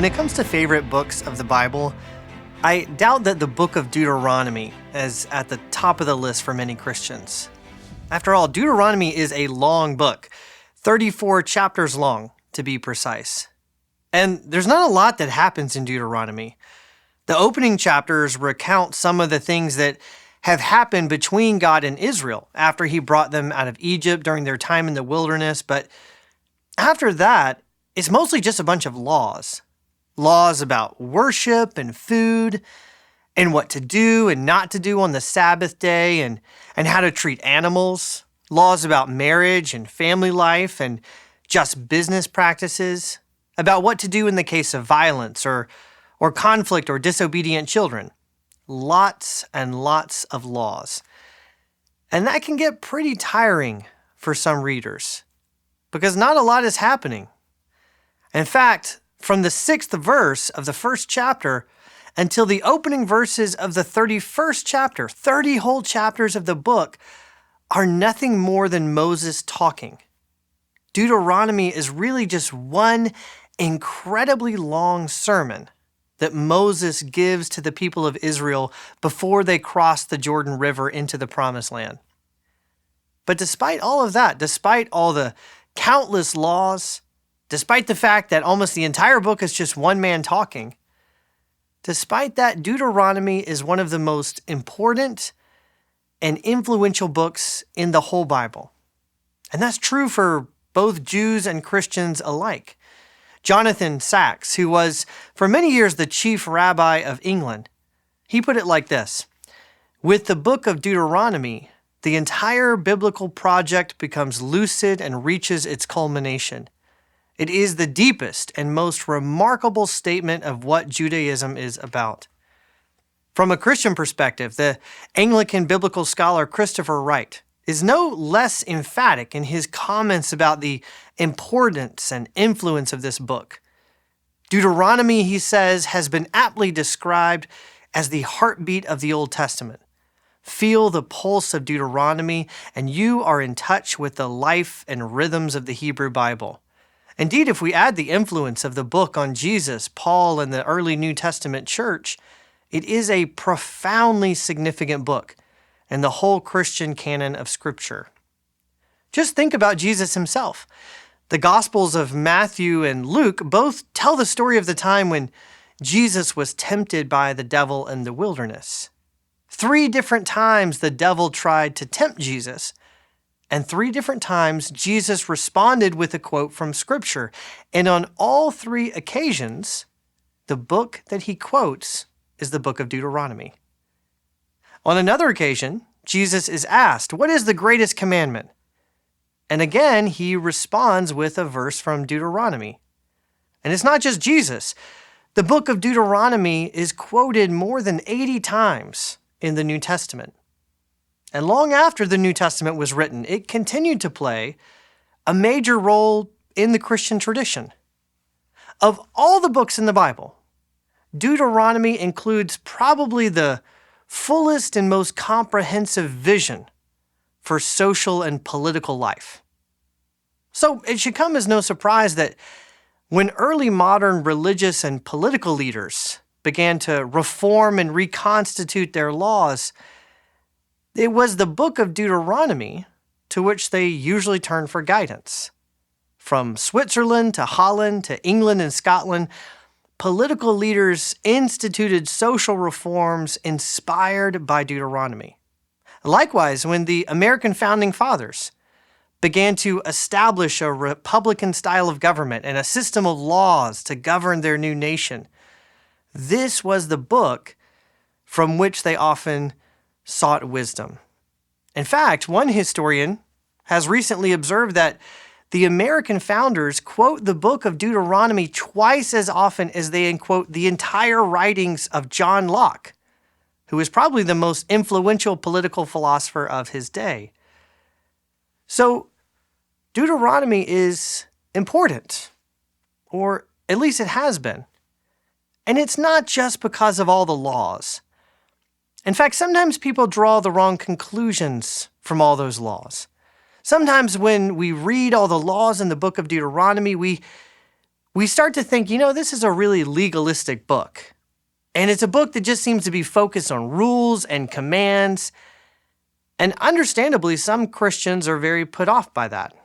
When it comes to favorite books of the Bible, I doubt that the book of Deuteronomy is at the top of the list for many Christians. After all, Deuteronomy is a long book, 34 chapters long, to be precise. And there's not a lot that happens in Deuteronomy. The opening chapters recount some of the things that have happened between God and Israel after he brought them out of Egypt during their time in the wilderness, but after that, it's mostly just a bunch of laws. Laws about worship and food and what to do and not to do on the Sabbath day and how to treat animals. Laws about marriage and family life and just business practices. About what to do in the case of violence or conflict or disobedient children. Lots and lots of laws. And that can get pretty tiring for some readers because not a lot is happening. In fact, from the 6th verse of the first chapter until the opening verses of the 31st chapter, 30 whole chapters of the book are nothing more than Moses talking. Deuteronomy is really just one incredibly long sermon that Moses gives to the people of Israel before they cross the Jordan River into the Promised Land. But despite all of that, despite all the countless laws, despite the fact that almost the entire book is just one man talking, despite that, Deuteronomy is one of the most important and influential books in the whole Bible. And that's true for both Jews and Christians alike. Jonathan Sacks, who was for many years the chief rabbi of England, he put it like this: with the book of Deuteronomy, the entire biblical project becomes lucid and reaches its culmination. It is the deepest and most remarkable statement of what Judaism is about. From a Christian perspective, the Anglican biblical scholar Christopher Wright is no less emphatic in his comments about the importance and influence of this book. Deuteronomy, he says, has been aptly described as the heartbeat of the Old Testament. Feel the pulse of Deuteronomy, and you are in touch with the life and rhythms of the Hebrew Bible. Indeed, if we add the influence of the book on Jesus, Paul, and the early New Testament church, it is a profoundly significant book in the whole Christian canon of Scripture. Just think about Jesus himself. The Gospels of Matthew and Luke both tell the story of the time when Jesus was tempted by the devil in the wilderness. 3 different times the devil tried to tempt Jesus, and 3 different times Jesus responded with a quote from Scripture. And on all 3 occasions, the book that he quotes is the book of Deuteronomy. On another occasion, Jesus is asked, "What is the greatest commandment?" And again, he responds with a verse from Deuteronomy. And it's not just Jesus. The book of Deuteronomy is quoted more than 80 times in the New Testament. And long after the New Testament was written, it continued to play a major role in the Christian tradition. Of all the books in the Bible, Deuteronomy includes probably the fullest and most comprehensive vision for social and political life. So it should come as no surprise that when early modern religious and political leaders began to reform and reconstitute their laws, it was the book of Deuteronomy to which they usually turned for guidance. From Switzerland to Holland to England and Scotland, political leaders instituted social reforms inspired by Deuteronomy. Likewise, when the American founding fathers began to establish a republican style of government and a system of laws to govern their new nation, this was the book from which they often sought wisdom. In fact, one historian has recently observed that the American founders quote the book of Deuteronomy twice as often as they quote the entire writings of John Locke, who is probably the most influential political philosopher of his day. So, Deuteronomy is important, or at least it has been. And it's not just because of all the laws. In fact, sometimes people draw the wrong conclusions from all those laws. Sometimes when we read all the laws in the book of Deuteronomy, we we start to think, this is a really legalistic book. And it's a book that just seems to be focused on rules and commands. And understandably, some Christians are very put off by that.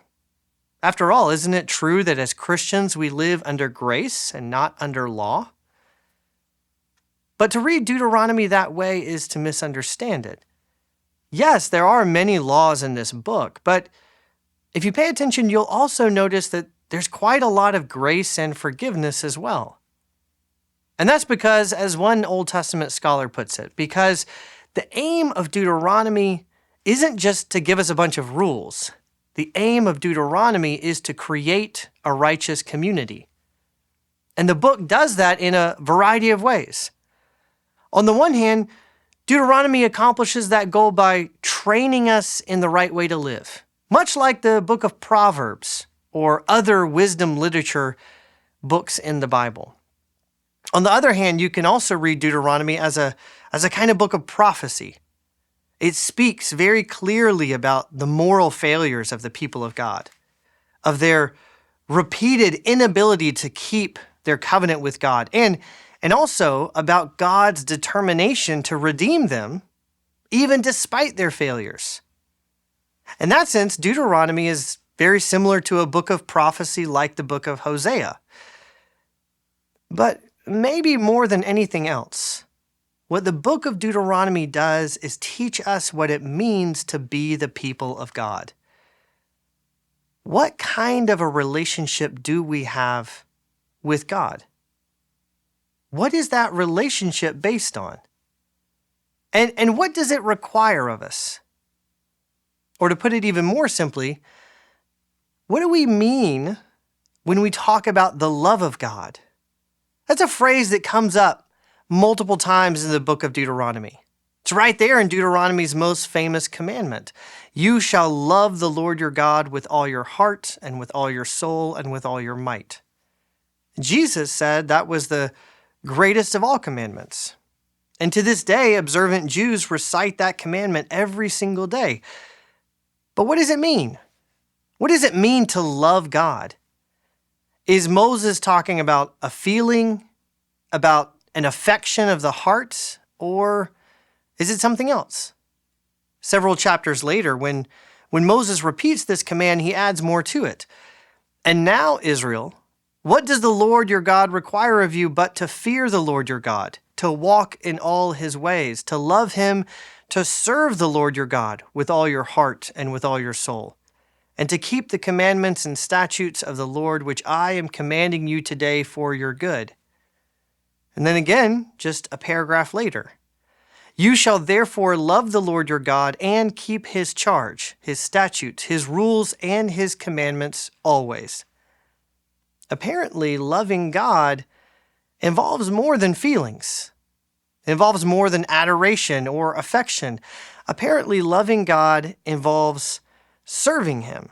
After all, isn't it true that as Christians we live under grace and not under law? But to read Deuteronomy that way is to misunderstand it. Yes, there are many laws in this book, but if you pay attention, you'll also notice that there's quite a lot of grace and forgiveness as well. And that's because, as one Old Testament scholar puts it, because the aim of Deuteronomy isn't just to give us a bunch of rules. The aim of Deuteronomy is to create a righteous community. And the book does that in a variety of ways. On the one hand, Deuteronomy accomplishes that goal by training us in the right way to live, much like the book of Proverbs or other wisdom literature books in the Bible. On the other hand, you can also read Deuteronomy as a kind of book of prophecy. It speaks very clearly about the moral failures of the people of God, of their repeated inability to keep their covenant with God, and also about God's determination to redeem them, even despite their failures. In that sense, Deuteronomy is very similar to a book of prophecy like the book of Hosea. But maybe more than anything else, what the book of Deuteronomy does is teach us what it means to be the people of God. What kind of a relationship do we have with God? What is that relationship based on? And what does it require of us? Or to put it even more simply, what do we mean when we talk about the love of God? That's a phrase that comes up multiple times in the book of Deuteronomy. It's right there in Deuteronomy's most famous commandment. You shall love the Lord your God with all your heart and with all your soul and with all your might. Jesus said that was the greatest of all commandments. And to this day, observant Jews recite that commandment every single day. But what does it mean? What does it mean to love God? Is Moses talking about a feeling, about an affection of the heart, or is it something else? Several chapters later, when Moses repeats this command, he adds more to it. And now, Israel, what does the Lord your God require of you but to fear the Lord your God, to walk in all his ways, to love him, to serve the Lord your God with all your heart and with all your soul, and to keep the commandments and statutes of the Lord which I am commanding you today for your good. And then again, just a paragraph later, you shall therefore love the Lord your God and keep his charge, his statutes, his rules, and his commandments always. Apparently, loving God involves more than feelings. It involves more than adoration or affection. Apparently, loving God involves serving him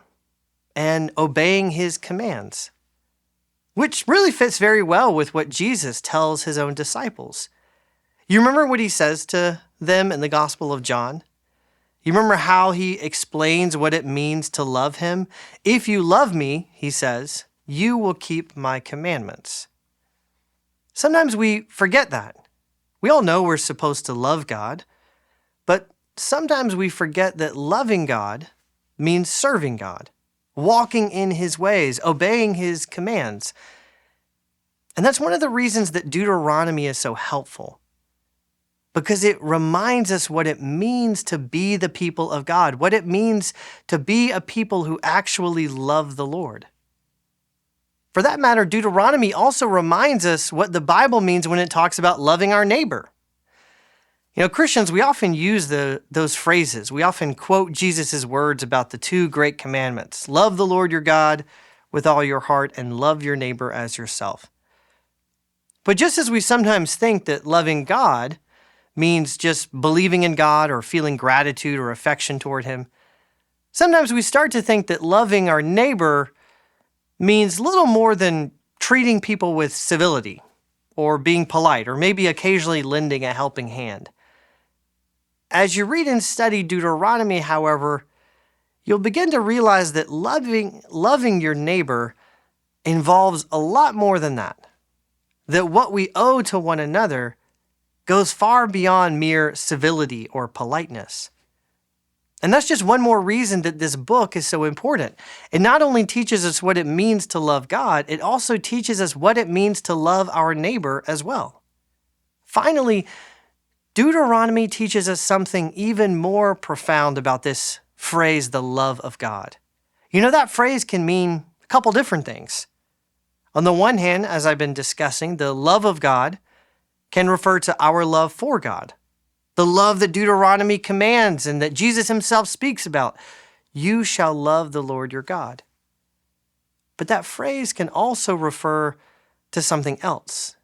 and obeying his commands, which really fits very well with what Jesus tells his own disciples. You remember what he says to them in the Gospel of John? You remember how he explains what it means to love him? If you love me, he says, you will keep my commandments. Sometimes we forget that. We all know we're supposed to love God, but sometimes we forget that loving God means serving God, walking in his ways, obeying his commands. And that's one of the reasons that Deuteronomy is so helpful, because it reminds us what it means to be the people of God, what it means to be a people who actually love the Lord. For that matter, Deuteronomy also reminds us what the Bible means when it talks about loving our neighbor. Christians, we often use those phrases. We often quote Jesus' words about the two great commandments. Love the Lord your God with all your heart and love your neighbor as yourself. But just as we sometimes think that loving God means just believing in God or feeling gratitude or affection toward him, sometimes we start to think that loving our neighbor means little more than treating people with civility or being polite or maybe occasionally lending a helping hand. As you read and study Deuteronomy, however, you'll begin to realize that loving your neighbor involves a lot more than that. That what we owe to one another goes far beyond mere civility or politeness. And that's just one more reason that this book is so important. It not only teaches us what it means to love God, it also teaches us what it means to love our neighbor as well. Finally, Deuteronomy teaches us something even more profound about this phrase, the love of God. You know, that phrase can mean a couple different things. On the one hand, as I've been discussing, the love of God can refer to our love for God. The love that Deuteronomy commands and that Jesus himself speaks about. You shall love the Lord your God. But that phrase can also refer to something else.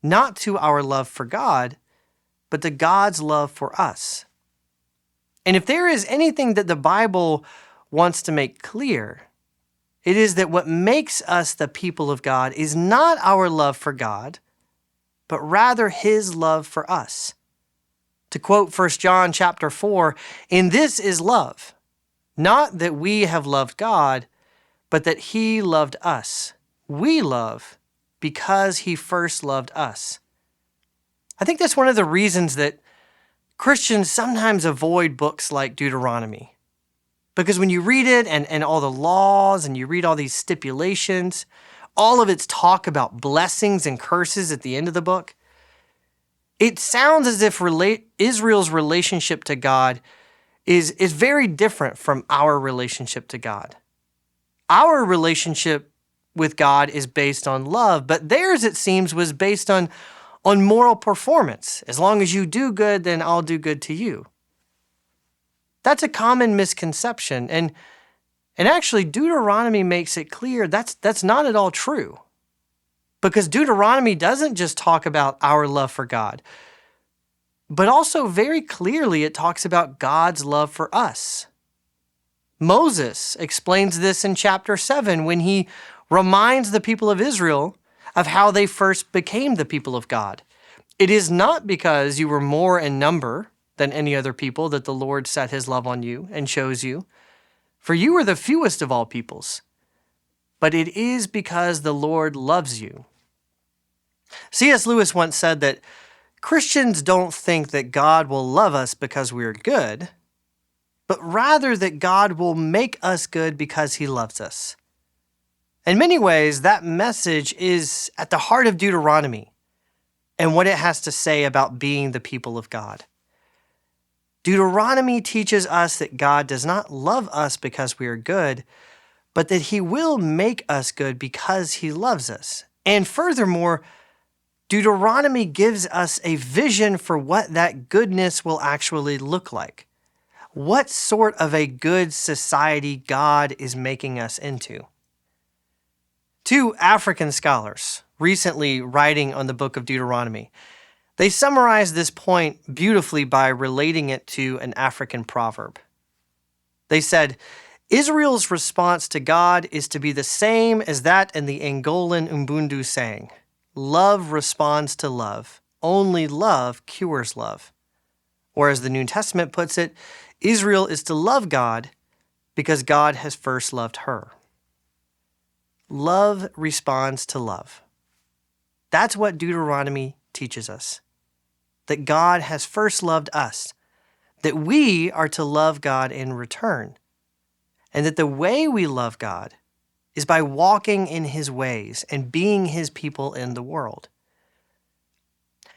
Not to our love for God, but to God's love for us. And if there is anything that the Bible wants to make clear, it is that what makes us the people of God is not our love for God, but rather his love for us. To quote 1 John chapter 4, "In this is love, not that we have loved God, but that he loved us. We love because he first loved us." I think that's one of the reasons that Christians sometimes avoid books like Deuteronomy. Because when you read it and all the laws and you read all these stipulations, all of its talk about blessings and curses at the end of the book, it sounds as if Israel's relationship to God is very different from our relationship to God. Our relationship with God is based on love, but theirs, it seems, was based on moral performance. As long as you do good, then I'll do good to you. That's a common misconception, and actually Deuteronomy makes it clear that's not at all true. Because Deuteronomy doesn't just talk about our love for God, but also very clearly it talks about God's love for us. Moses explains this in chapter 7 when he reminds the people of Israel of how they first became the people of God. It is not because you were more in number than any other people that the Lord set his love on you and chose you, for you were the fewest of all peoples, but it is because the Lord loves you. C.S. Lewis once said that Christians don't think that God will love us because we're good, but rather that God will make us good because he loves us. In many ways, that message is at the heart of Deuteronomy and what it has to say about being the people of God. Deuteronomy teaches us that God does not love us because we are good, but that he will make us good because he loves us. And furthermore, Deuteronomy gives us a vision for what that goodness will actually look like. What sort of a good society God is making us into. Two African scholars recently writing on the book of Deuteronomy, they summarized this point beautifully by relating it to an African proverb. They said, Israel's response to God is to be the same as that in the Angolan Ubuntu saying, love responds to love. Only love cures love. Or as the New Testament puts it, Israel is to love God because God has first loved her. Love responds to love. That's what Deuteronomy teaches us. That God has first loved us. That we are to love God in return. And that the way we love God is by walking in his ways and being his people in the world.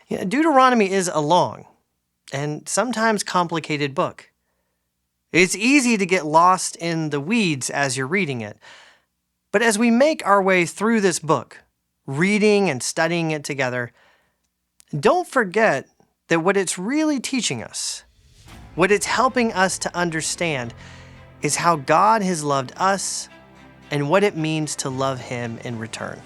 Deuteronomy is a long and sometimes complicated book. It's easy to get lost in the weeds as you're reading it. But as we make our way through this book, reading and studying it together, don't forget that what it's really teaching us, what it's helping us to understand, is how God has loved us and what it means to love him in return.